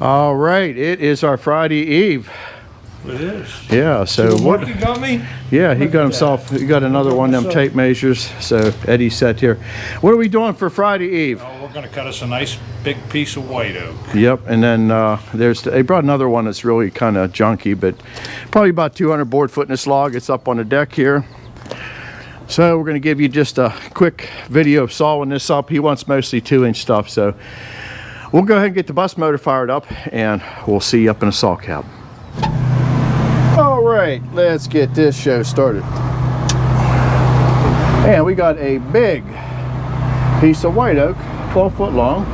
All right, it is our Friday Eve. It is. Yeah, so what? You got me? Yeah, he got himself, he got another one of them tape measures. So Eddie's set here. What are we doing for Friday Eve? Oh, we're going to cut us a nice big piece of white oak. Yep, and then they brought another one that's really kind of junky, but probably about 200 board foot in this log. It's up on the deck here. So we're going to give you just a quick video of sawing this up. He wants mostly 2-inch stuff, so we'll go ahead and get the bus motor fired up, and we'll see you up in a saw cab. All right, let's get this show started. And we got a big piece of white oak, 12 foot long.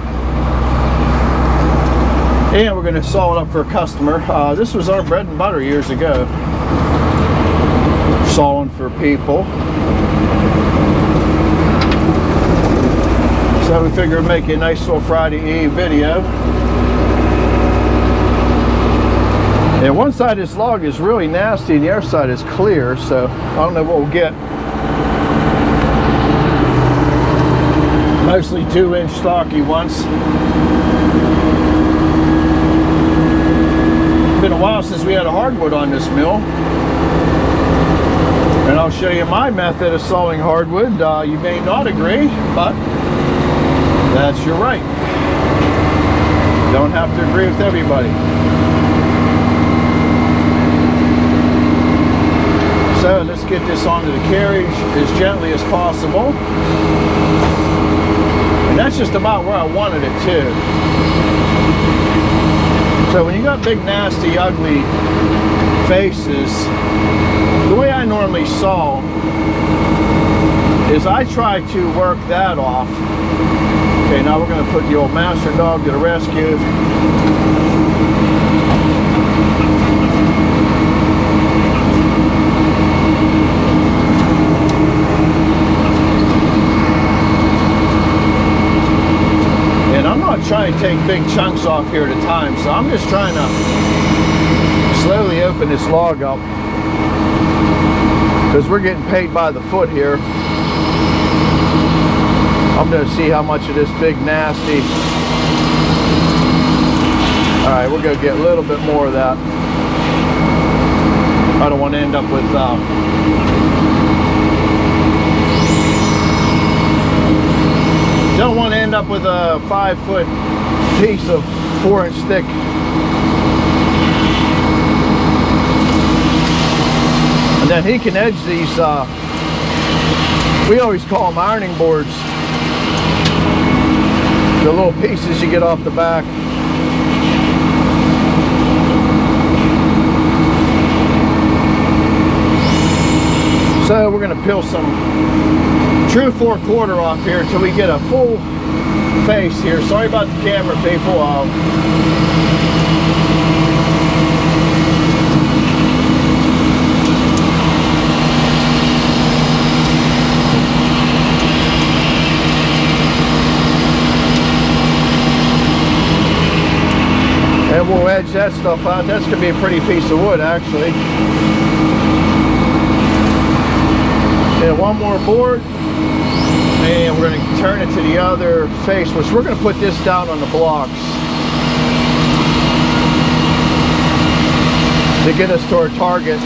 And we're going to saw it up for a customer. This was our bread and butter years ago. Sawing for people. So we figured we'd make a nice little Friday Eve video. And one side of this log is really nasty and the other side is clear, so I don't know what we'll get. Mostly 2-inch stocky ones. Been a while since we had a hardwood on this mill. And I'll show you my method of sawing hardwood. You may not agree, but that's your right. You don't have to agree with everybody. So let's get this onto the carriage as gently as possible. And that's just about where I wanted it to. So when you got big, nasty, ugly faces, the way I normally saw is I try to work that off. Okay, now we're going to put the old master dog to the rescue. Trying to take big chunks off here at a time, so I'm just trying to slowly open this log up because we're getting paid by the foot here. I'm going to see how much of this big nasty. Alright, we're going to get a little bit more of that. I don't want to end up with don't want to end up with a 5-foot piece of 4-inch thick. And then he can edge these, we always call them ironing boards. The little pieces you get off the back. So we're going to peel some true 4/4 off here until we get a full face here. Sorry about the camera, people. And we'll edge that stuff out. That's going to be a pretty piece of wood, actually. And one more board. And we're going to turn it to the other face, which we're going to put this down on the blocks to get us to our target.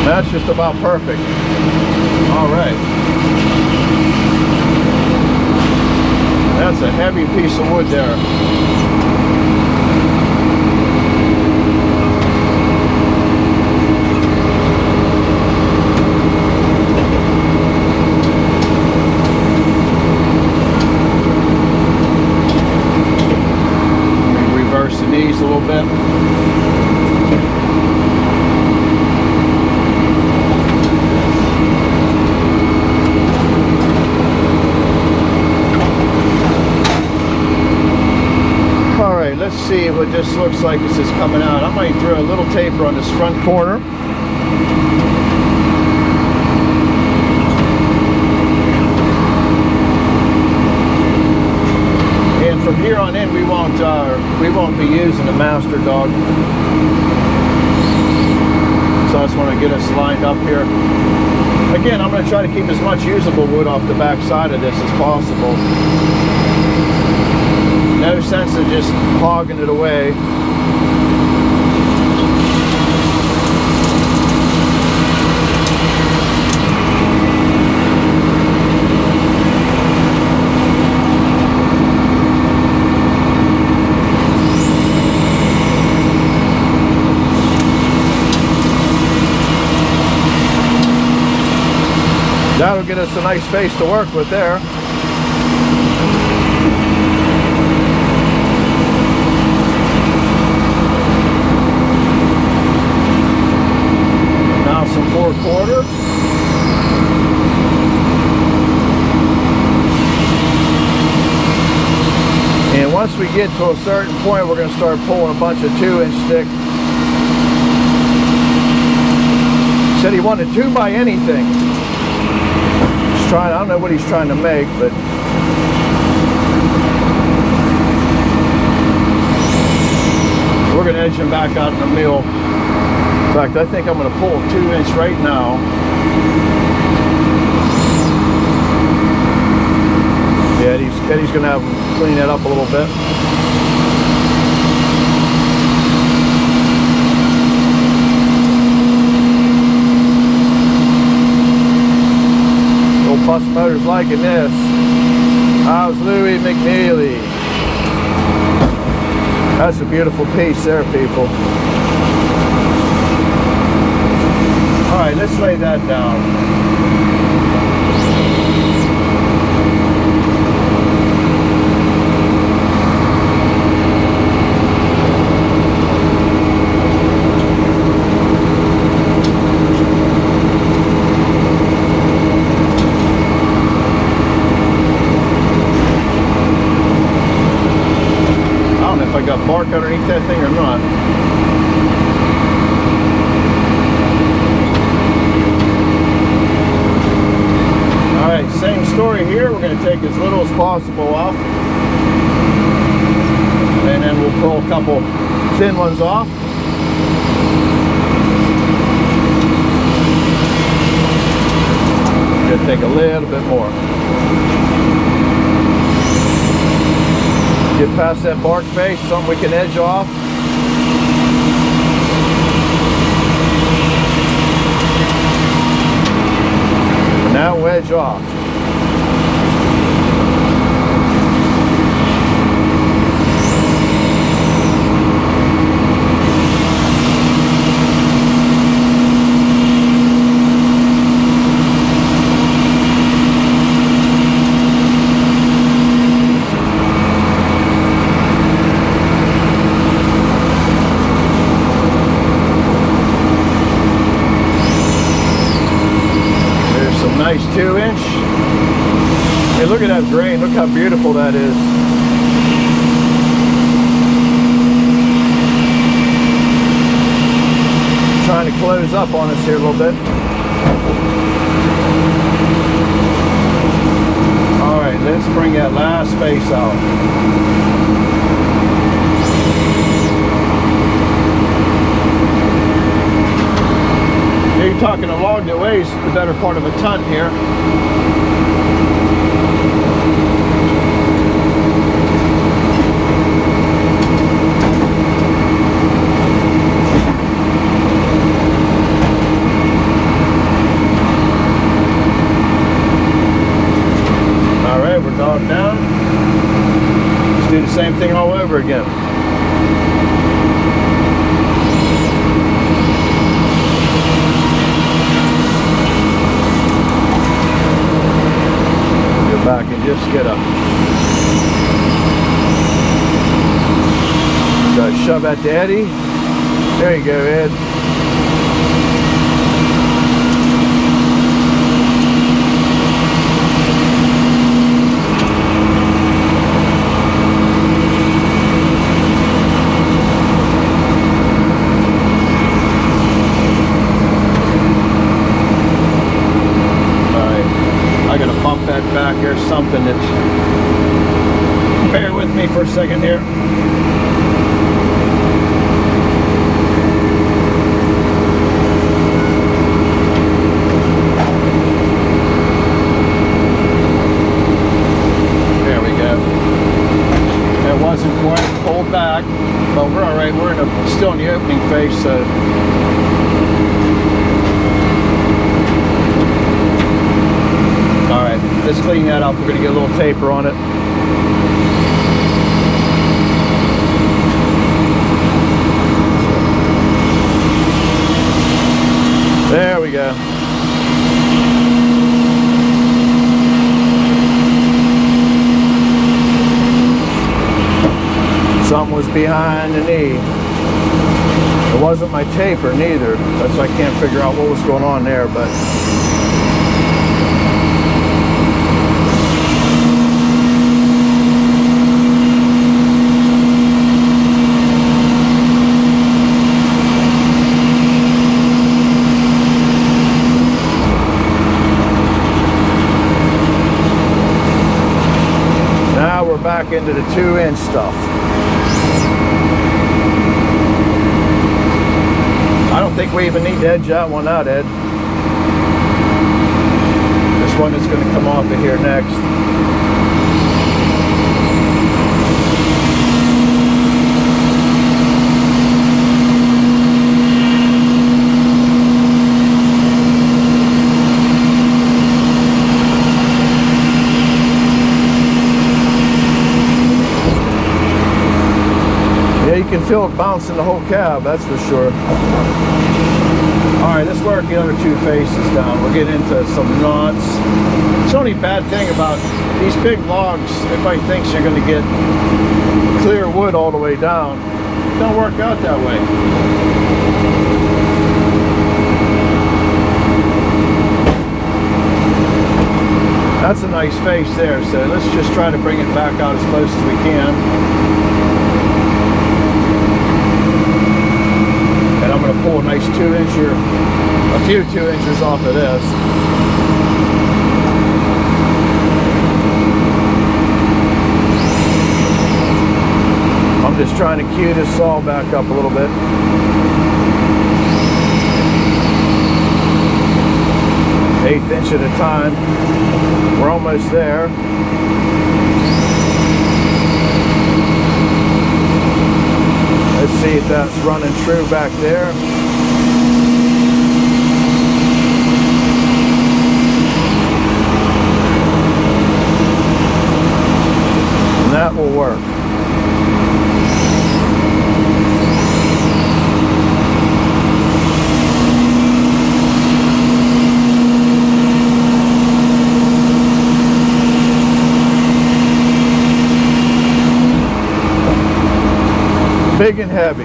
That's just about perfect. All right. That's a heavy piece of wood there. Knees a little bit. All right, let's see what this looks like as it's coming out. I might throw a little taper on this front corner. And from here on in, we won't be using the master dog. So I just want to get us lined up here. Again, I'm going to try to keep as much usable wood off the back side of this as possible. No sense of just hogging it away. That'll get us a nice face to work with there. Now some 4/4. And once we get to a certain point, we're going to start pulling a bunch of 2-inch stick. Said he wanted 2 by anything. I don't know what he's trying to make, but we're going to edge him back out in the mill. In fact, I think I'm going to pull a 2-inch right now. Yeah, Eddie's going to have him clean it up a little bit. Bus Motors liking this. How's Louis McNeely? That's a beautiful piece there, people. All right, let's lay that down. Bark underneath that thing or not. Alright, same story here. We're going to take as little as possible off. And then we'll pull a couple thin ones off. Going to take a little bit more. Get past that bark face, something we can edge off. Now wedge off. Nice 2-inch. Hey, look at that grain. Look how beautiful that is. Trying to close up on us here a little bit. All right, let's bring that last face out. You're talking a log that weighs the better part of a ton here. All right, we're dogged down. Let's do the same thing all over again. Back and just get a shove at the Eddie. There you go, Ed. Back here's something that's, bear with me for a second here. Still in the opening face, so. All right, let's clean that up. We're gonna get a little taper on it. There we go. Something was behind the knee. It wasn't my taper neither. That's why I can't figure out what was going on there, but now we're back into the 2-inch stuff. I don't think we even need to edge that one out, Ed. This one is going to come off of here next. Yeah, you can feel it bouncing the whole cab, that's for sure. Alright, let's work the other 2 faces down. We'll get into some knots. It's the only bad thing about these big logs, everybody thinks you're going to get clear wood all the way down. It don't work out that way. That's a nice face there, so let's just try to bring it back out as close as we can. And I'm going to pull a nice 2-incher, a few 2 inches off of this. I'm just trying to cue this saw back up a little bit. Eighth inch at a time. We're almost there. Let's see if that's running true back there. And that will work. Big and heavy.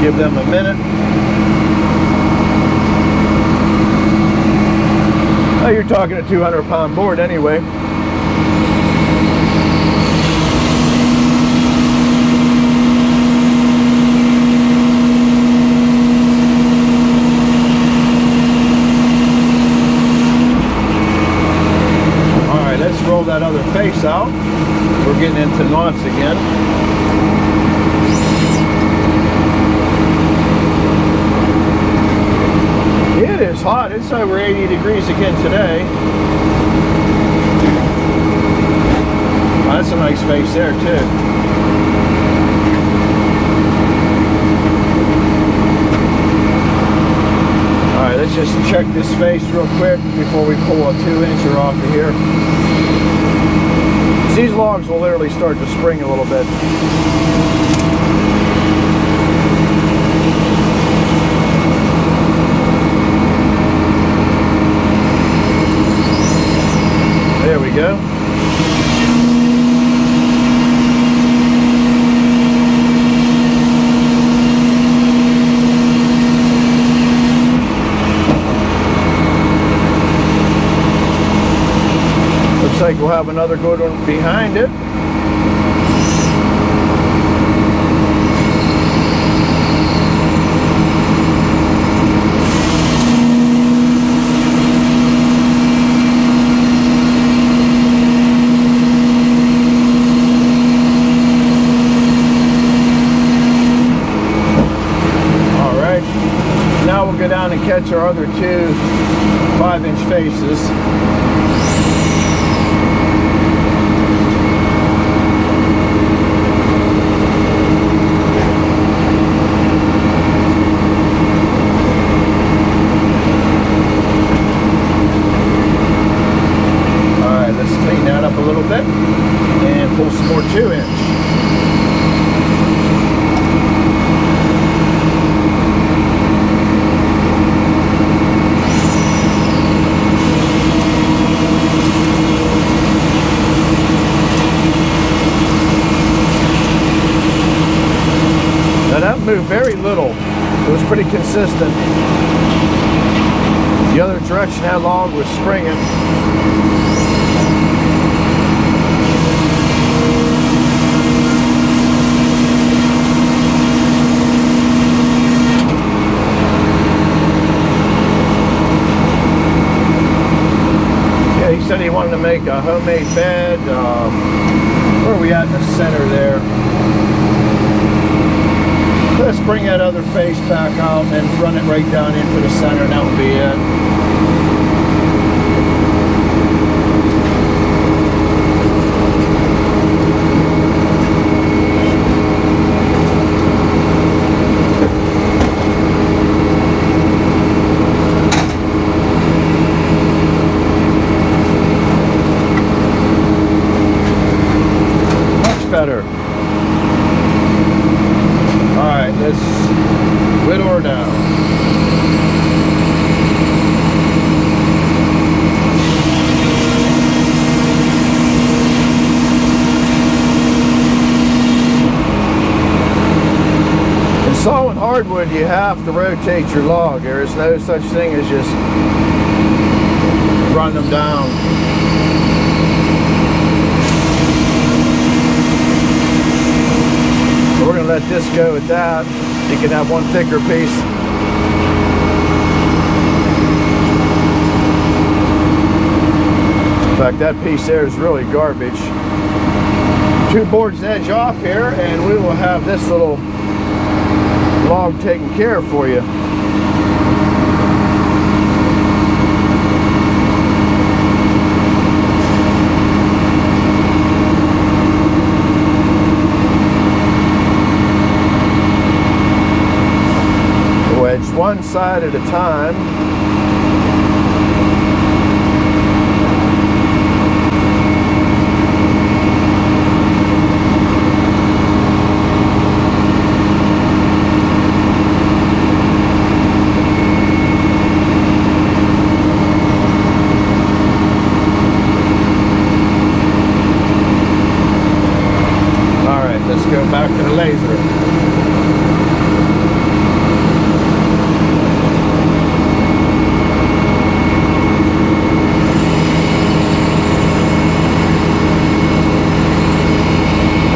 Give them a minute. Oh, you're talking a 200-pound board anyway. Roll that other face out. We're getting into knots again. It is hot. It's over 80 degrees again today. Oh, that's a nice face there too. Alright, let's just check this face real quick before we pull a 2-incher off of here. These logs will literally start to spring a little bit. There we go. Looks like we'll have another good one behind it. All right, now we'll go down and catch our other 2 5-inch faces. Alright, let's clean that up a little bit and pull some more 2-inch. Moved very little. It was pretty consistent. The other direction that log was springing. Yeah, he said he wanted to make a homemade bed. Where are we at in the center there? Let's bring that other face back out and run it right down into the center, and that will be it. Much better. Alright, let's whittle her down. In sawing hardwood, you have to rotate your log. There is no such thing as just run them down. We're going to let this go at that. You can have one thicker piece. In fact, that piece there is really garbage. 2 boards edge off here, and we will have this little log taken care of for you. Wedge one side at a time. All right, let's go back to the laser.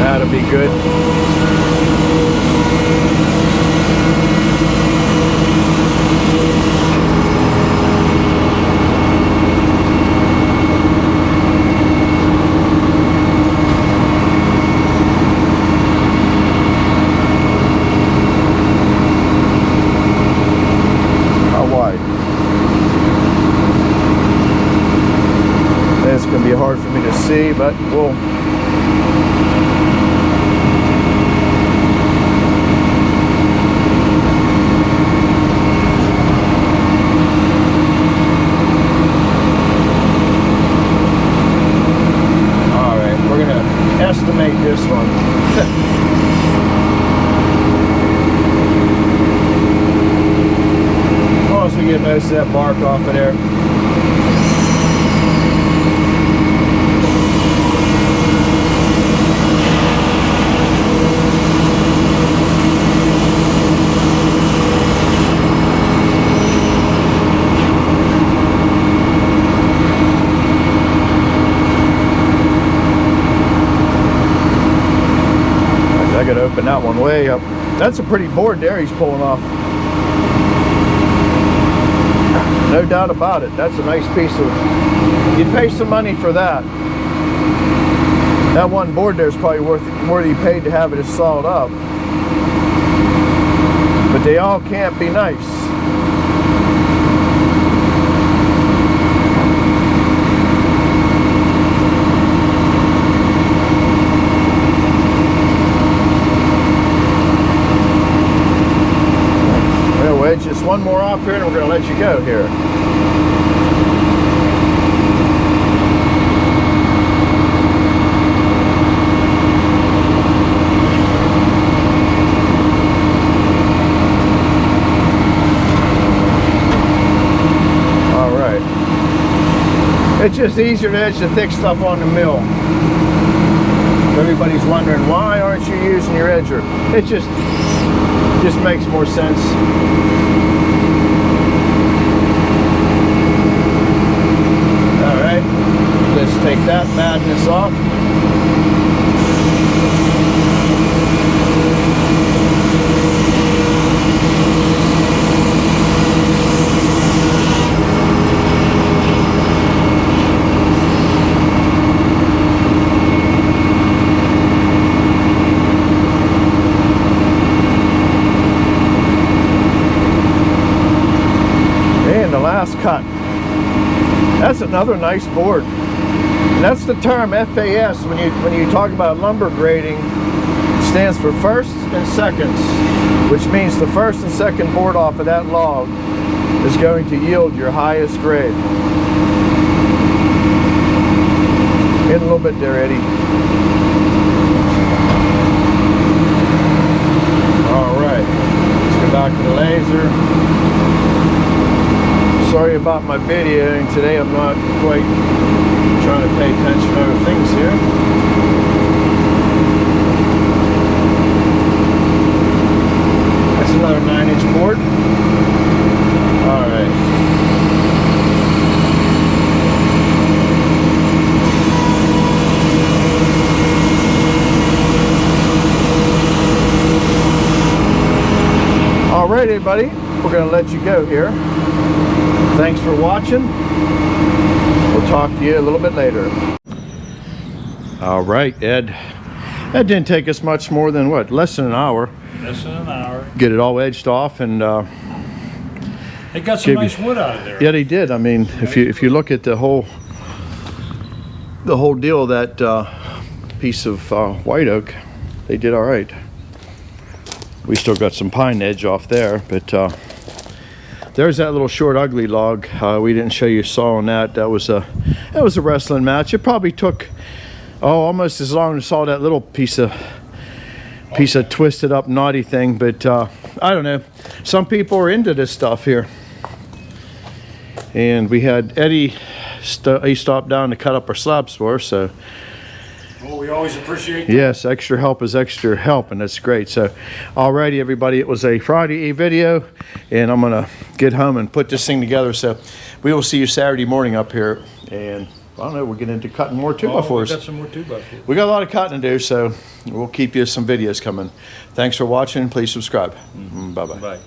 That'll be good. How wide? It's going to be hard for me to see, but we'll estimate this one. Once we get most of that bark off of there. I gotta open that one way up. That's a pretty board there he's pulling off. No doubt about it. That's a nice piece of... You'd pay some money for that. That one board there is probably worth more than you paid to have it sawed up. But they all can't be nice. off here and we're going to let you go here. All right. It's just easier to edge the thick stuff on the mill. Everybody's wondering, why aren't you using your edger? It just makes more sense. All right, let's take that madness off. And the last cut. That's another nice board. And that's the term FAS when you talk about lumber grading. It stands for first and seconds, which means the first and second board off of that log is going to yield your highest grade. In a little bit there, Eddie. All right, let's go back to the laser. Sorry about my videoing today. I'm not quite trying to pay attention to other things here. That's another 9-inch board. All right. All right, everybody. We're going to let you go here. Thanks for watching. We'll talk to you a little bit later. All right, Ed. That didn't take us much more than what? Less than an hour. Less than an hour. Get it all edged off, and They got some nice wood out of there. yeah, they did. I mean, if you look at the whole deal, that piece of white oak, they did all right. We still got some pine edge off there, but there's that little short ugly log. We didn't show you sawing that. That was a wrestling match. It probably took almost as long to saw that little piece of twisted up knotty thing. But I don't know. Some people are into this stuff here. And we had Eddie. He stopped down to cut up our slabs for us. So Well, we always appreciate that. yes, extra help is extra help, and that's great. So alrighty, everybody, it was a Friday Eve video, and I'm gonna get home and put this thing together. So we will see you Saturday morning up here, and I don't know, we'll get into cutting more 2x4s. We got some more 2x4s. We got a lot of cutting to do, so we'll keep you some videos coming. Thanks for watching. Please subscribe. Bye-bye. Bye.